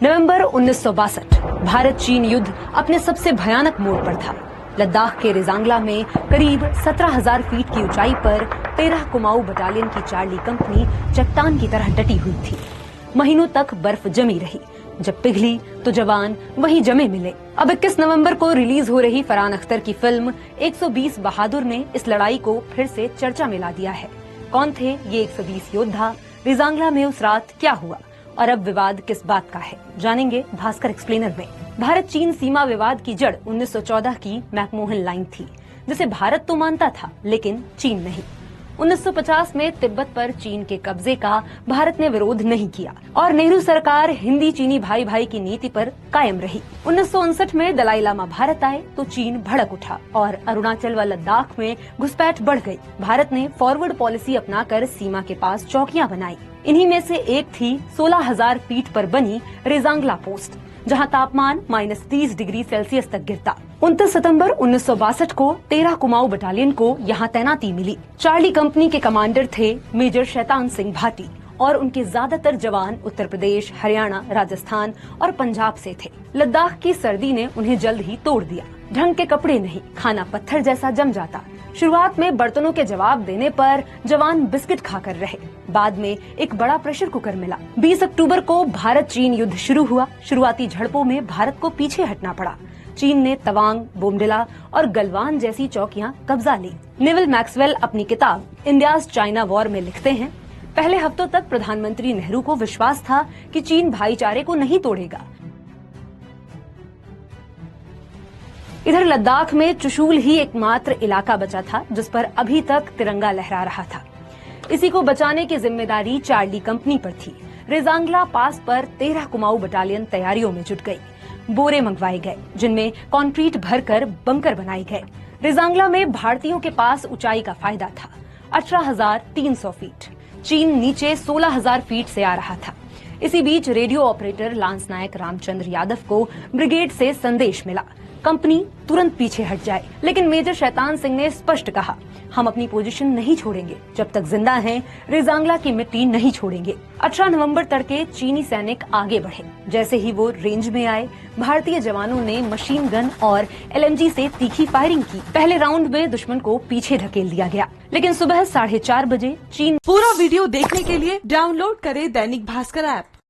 नवंबर 1962 भारत चीन युद्ध अपने सबसे भयानक मोड़ पर था। लद्दाख के रेजांगला में करीब 17,000 फीट की ऊंचाई पर 13 कुमाऊं बटालियन की चार्ली कंपनी चट्टान की तरह डटी हुई थी। महीनों तक बर्फ जमी रही, जब पिघली तो जवान वहीं जमे मिले। अब 21 नवंबर को रिलीज हो रही फरहान अख्तर की फिल्म 120 बहादुर ने इस लड़ाई को फिर से चर्चा में ला दिया है। कौन थे ये 120 योद्धा, रेजांगला में उस रात क्या हुआ और अब विवाद किस बात का है, जानेंगे भास्कर एक्सप्लेनर में। भारत चीन सीमा विवाद की जड़ 1914 की मैकमोहन लाइन थी, जिसे भारत तो मानता था लेकिन चीन नहीं। 1950 में तिब्बत पर चीन के कब्जे का भारत ने विरोध नहीं किया और नेहरू सरकार हिंदी चीनी भाई भाई की नीति पर कायम रही। 1959 में दलाई लामा भारत आए तो चीन भड़क उठा और अरुणाचल व लद्दाख में घुसपैठ बढ़ गई। भारत ने फॉरवर्ड पॉलिसी अपनाकर सीमा के पास चौकियां बनाई। इन्हीं में से एक थी 16,000 फीट पर बनी रेजांगला पोस्ट, जहां तापमान -30 डिग्री सेल्सियस तक गिरता। 29 सितंबर 1962 को 13 कुमाऊं बटालियन को यहां तैनाती मिली। चार्ली कंपनी के कमांडर थे मेजर शैतान सिंह भाटी और उनके ज्यादातर जवान उत्तर प्रदेश, हरियाणा, राजस्थान और पंजाब से थे। लद्दाख की सर्दी ने उन्हें जल्द ही तोड़ दिया। ढंग के कपड़े नहीं, खाना पत्थर जैसा जम जाता। शुरुआत में बर्तनों के जवाब देने पर जवान बिस्किट खाकर रहे। बाद में एक बड़ा प्रेशर कुकर मिला। 20 अक्टूबर को भारत चीन युद्ध शुरू हुआ। शुरुआती झड़पों में भारत को पीछे हटना पड़ा। चीन ने तवांग, बोमडिला और गलवान जैसी चौकियां कब्जा ली। नेवल मैक्सवेल अपनी किताब इंडियाज चाइना वॉर में लिखते हैं, पहले हफ्तों तक प्रधानमंत्री नेहरू को विश्वास था कि चीन भाईचारे को नहीं तोड़ेगा। इधर लद्दाख में चुशूल ही एकमात्र इलाका बचा था जिस पर अभी तक तिरंगा लहरा रहा था। इसी को बचाने की जिम्मेदारी चार्ली कंपनी पर थी। रेजांगला पास पर 13 कुमाऊं बटालियन तैयारियों में जुट गई। बोरे मंगवाए गए जिनमें कंक्रीट भरकर बंकर बनाए गए। रेजांगला में भारतीयों के पास ऊंचाई का फायदा था, 18,300 फीट। चीन नीचे 16,000 फीट से आ रहा था। इसी बीच रेडियो ऑपरेटर लांस नायक रामचंद्र यादव को ब्रिगेड से संदेश मिला, कंपनी तुरंत पीछे हट जाए। लेकिन मेजर शैतान सिंह ने स्पष्ट कहा, हम अपनी पोजीशन नहीं छोड़ेंगे, जब तक जिंदा हैं रेजांगला की मिट्टी नहीं छोड़ेंगे। 18 नवंबर तड़के चीनी सैनिक आगे बढ़े। जैसे ही वो रेंज में आए, भारतीय जवानों ने मशीन गन और LMG से तीखी फायरिंग की। पहले राउंड में दुश्मन को पीछे धकेल दिया गया, लेकिन सुबह 4:30 बजे चीन। पूरा वीडियो देखने के लिए डाउनलोड करें दैनिक भास्कर ऐप।